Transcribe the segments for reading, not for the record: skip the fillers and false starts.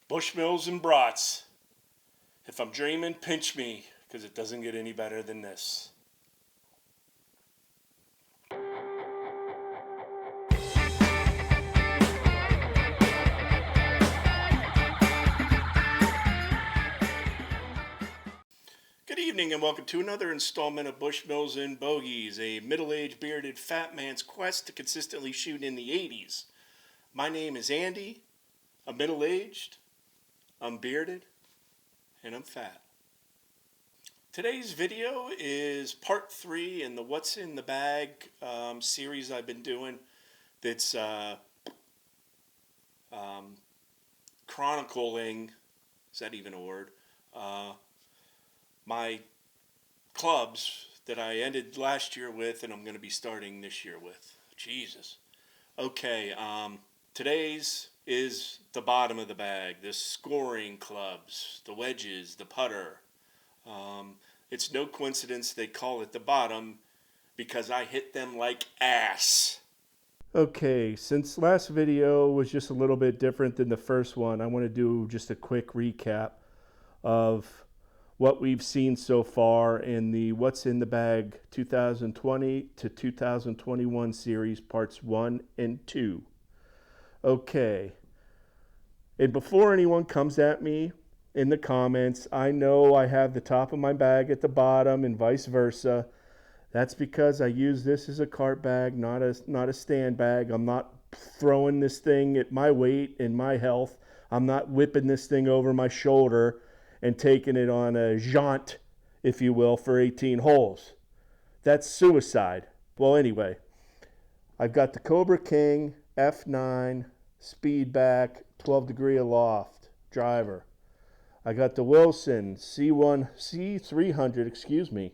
Bushmills and brats. If I'm dreaming, pinch me, because it doesn't get any better than this. Good evening and welcome to another installment of Bushmills and Bogies, a middle-aged bearded fat man's quest to consistently shoot in the 80s. My name is Andy. I'm middle-aged, I'm bearded, and I'm fat. Today's video is part 3 in the What's in the Bag series I've been doing that's chronicling, is that even a word, my clubs that I ended last year with and I'm going to be starting this year with. Jesus. Okay, today's is the bottom of the bag, the scoring clubs, the wedges, the putter. It's no coincidence they call it the bottom because I hit them like ass. Okay, since last video was just a little bit different than the first one, I want to do just a quick recap of what we've seen so far in the What's in the Bag 2020 to 2021 series parts 1 and 2. Okay, and before anyone comes at me in the comments, I know I have the top of my bag at the bottom and vice versa. That's because I use this as a cart bag, not a stand bag. I'm not throwing this thing at my weight and my health. I'm not whipping this thing over my shoulder and taking it on a jaunt, if you will, for 18 holes. That's suicide. Well, anyway, I've got the Cobra King F9 Speedback 12 degree aloft driver. I got the Wilson C300,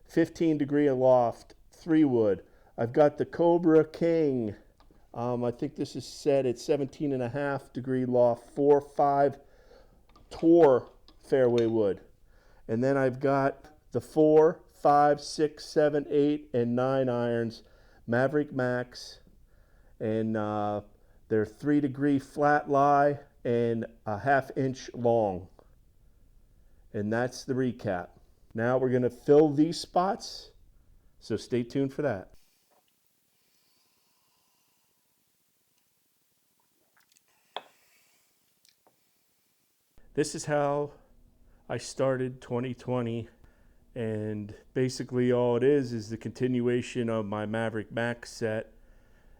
15 degree aloft 3-wood. I've got the Cobra King. I think this is set at 17.5 degree loft 4-5 Tour fairway wood. And then I've got the 4, 5, 6, 7, 8, and 9 irons, Mavrik Max, and they're 3 degree flat lie and a 1/2 inch long. And that's the recap. Now we're going to fill these spots, so stay tuned for that. This is how I started 2020, and basically all it is the continuation of my Mavrik Max set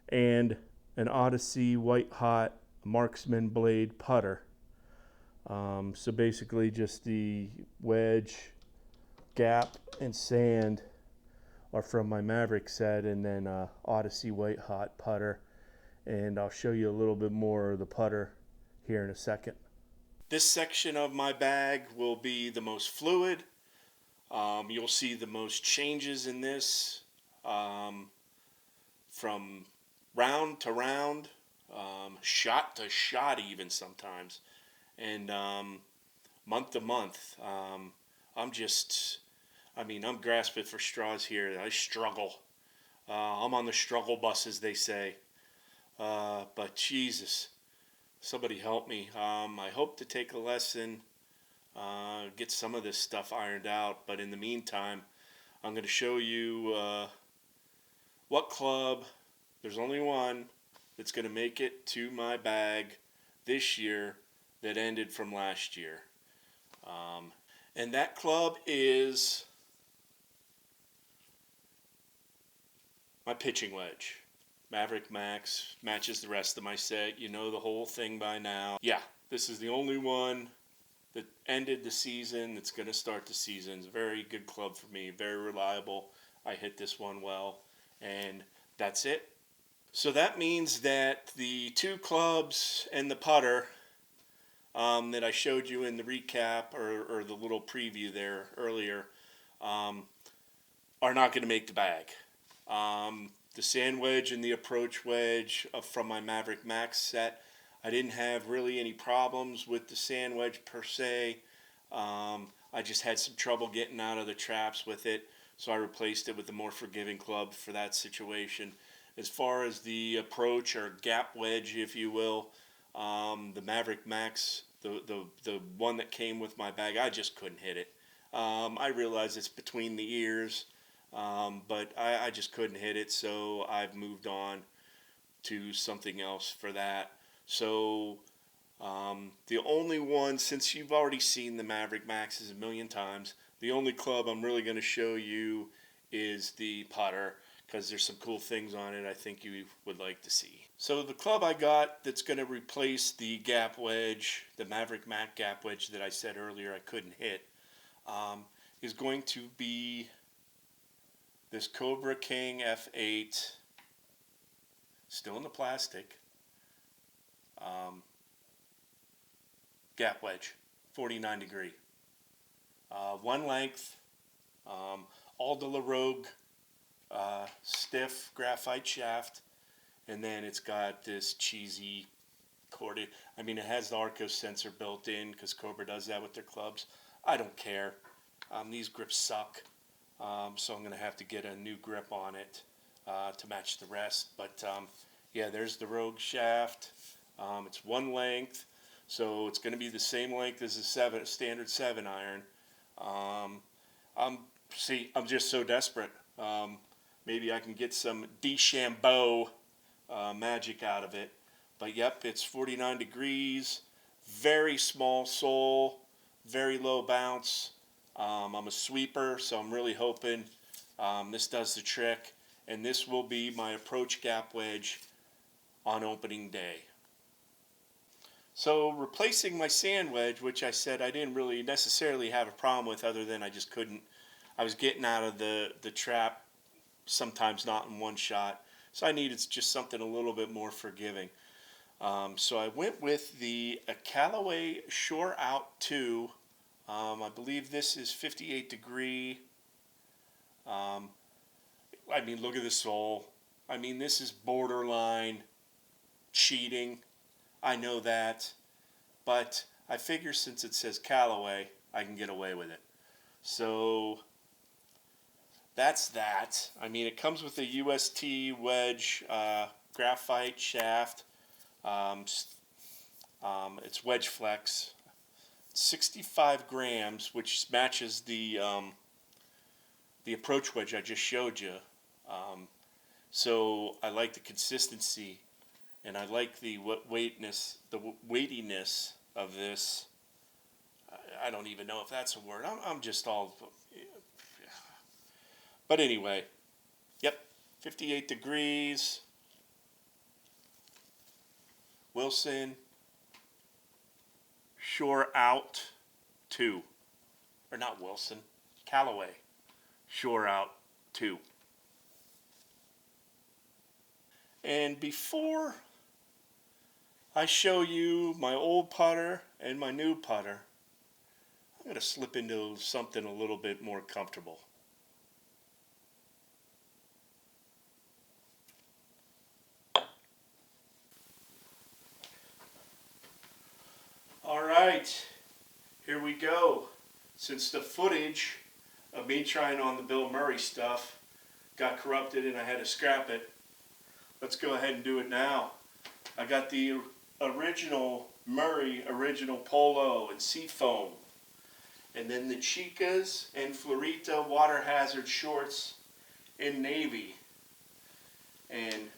and an Odyssey White Hot Marksman Blade putter. So basically just the wedge, gap, and sand are from my Mavrik set, and then Odyssey White Hot putter. And I'll show you a little bit more of the putter here in a second. This section of my bag will be the most fluid. You'll see the most changes in this from round to round, shot to shot even sometimes, and month to month. I'm grasping for straws here. I struggle. I'm on the struggle bus, as they say. But Jesus, somebody help me. I hope to take a lesson, get some of this stuff ironed out. But in the meantime, I'm going to show you what club, there's only one, that's going to make it to my bag this year that ended from last year. And that club is my pitching wedge. Mavrik Max matches the rest of my set. You know the whole thing by now. Yeah, this is the only one that ended the season that's going to start the season. It's a very good club for me, very reliable. I hit this one well, and that's it. So that means that the 2 clubs and the putter that I showed you in the recap or the little preview there earlier are not going to make the bag. The sand wedge and the approach wedge from my Mavrik Max set, I didn't have really any problems with the sand wedge per se. I just had some trouble getting out of the traps with it, so I replaced it with a more forgiving club for that situation. As far as the approach or gap wedge, if you will, The Mavrik Max, the one that came with my bag, I just couldn't hit it. I realize it's between the ears, but I just couldn't hit it, so I've moved on to something else for that. So the only one, since you've already seen the Mavrik Maxes a million times, the only club I'm really going to show you is the putter, because there's some cool things on it I think you would like to see. So the club I got that's going to replace the gap wedge, the Mavrik Max gap wedge that I said earlier I couldn't hit, is going to be this Cobra King F8, still in the plastic, gap wedge, 49 degree. One length, Aldila Rogue stiff graphite shaft, and then it's got this cheesy corded, I mean it has the Arco sensor built in because Cobra does that with their clubs. I don't care. These grips suck, so I'm going to have to get a new grip on it to match the rest. But yeah, there's the Rogue shaft. It's one length, so it's going to be the same length as a standard 7 iron. I'm just so desperate. Maybe I can get some DeChambeau magic out of it. But yep, it's 49 degrees, very small sole, very low bounce. I'm a sweeper, so I'm really hoping this does the trick. And this will be my approach gap wedge on opening day. So replacing my sand wedge, which I said I didn't really necessarily have a problem with, other than I just couldn't, I was getting out of the trap sometimes not in one shot. So I needed just something a little bit more forgiving. So I went with the Callaway Shore Out 2. I believe this is 58 degree. I mean, look at the sole. I mean, this is borderline cheating. I know that. But I figure since it says Callaway, I can get away with it. So that's that. I mean, it comes with a UST wedge graphite shaft. It's wedge flex, 65 grams, which matches the approach wedge I just showed you. So I like the consistency, and I like the weightiness of this. I don't even know if that's a word. I'm just all. But anyway, yep, 58 degrees. Wilson Shore Out 2. Or not Wilson, Callaway Shore Out 2. And before I show you my old putter and my new putter, I'm going to slip into something a little bit more comfortable. Alright, here we go. Since the footage of me trying on the Bill Murray stuff got corrupted and I had to scrap it, let's go ahead and do it now. I got the original Murray original polo and seafoam, and then the Chicas and Florita water hazard shorts in navy. And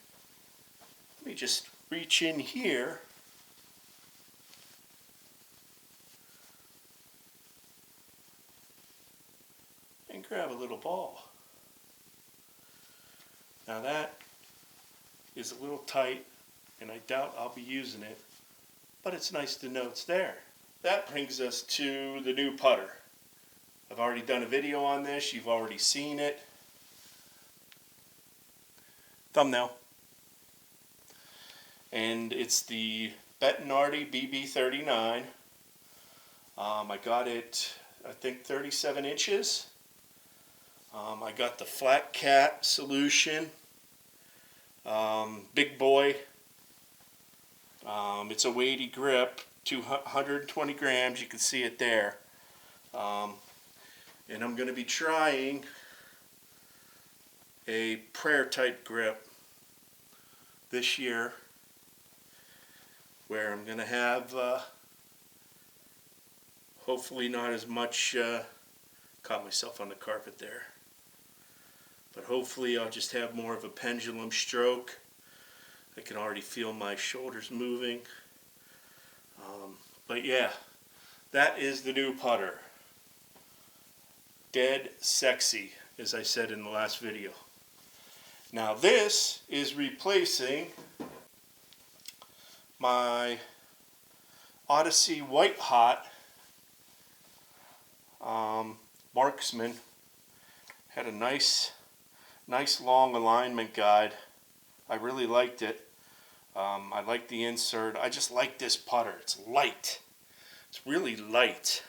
let me just reach in here and grab a little ball. Now that is a little tight, and I doubt I'll be using it, but it's nice to know it's there. That brings us to the new putter. I've already done a video on this. You've already seen it. Thumbnail. And it's the Bettinardi BB39. I got it, I think, 37 inches. I got the Flat Cat solution. Big boy. It's a weighty grip, 220 grams, you can see it there. And I'm going to be trying a prayer type grip this year. where I'm going to have hopefully not as much, caught myself on the carpet there, but hopefully I'll just have more of a pendulum stroke. I can already feel my shoulders moving. But yeah, that is the new putter. Dead sexy, as I said in the last video. Now this is replacing my Odyssey White Hot Marksman. Had a nice long alignment guide. I really liked it. I like the insert. I just like this putter. It's light. It's really light.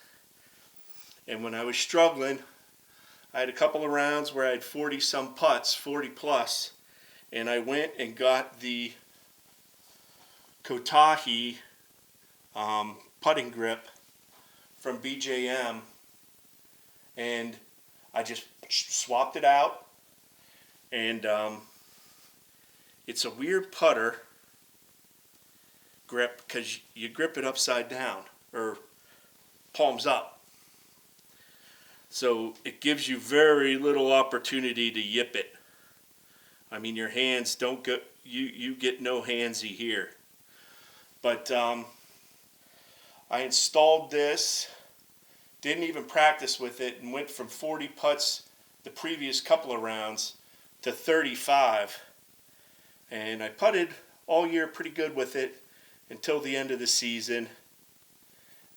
And when I was struggling, I had a couple of rounds where I had 40 some putts, 40 plus, and I went and got the Kotahi putting grip from BJM, and I just swapped it out, and it's a weird putter grip because you grip it upside down or palms up, so it gives you very little opportunity to yip it. I mean, your hands don't go, you get no handsy here. But I installed this, didn't even practice with it, and went from 40 putts the previous couple of rounds to 35. And I putted all year pretty good with it until the end of the season.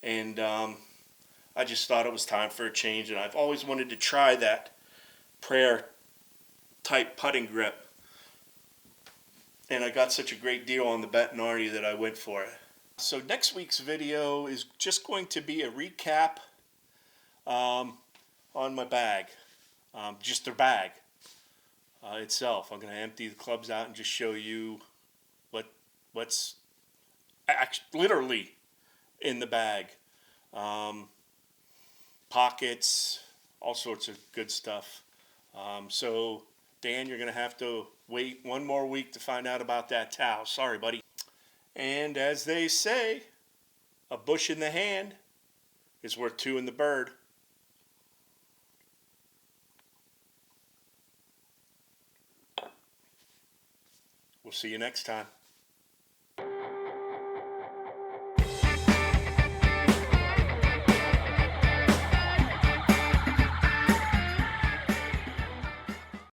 And I just thought it was time for a change. And I've always wanted to try that prayer type putting grip. And I got such a great deal on the Bettinardi that I went for it. So next week's video is just going to be a recap on my bag. Just the bag itself. I'm going to empty the clubs out and just show you what's literally in the bag. Pockets, all sorts of good stuff. So Dan, you're going to have to wait one more week to find out about that towel. Sorry, buddy. And as they say, a bush in the hand is worth two in the bird. We'll see you next time.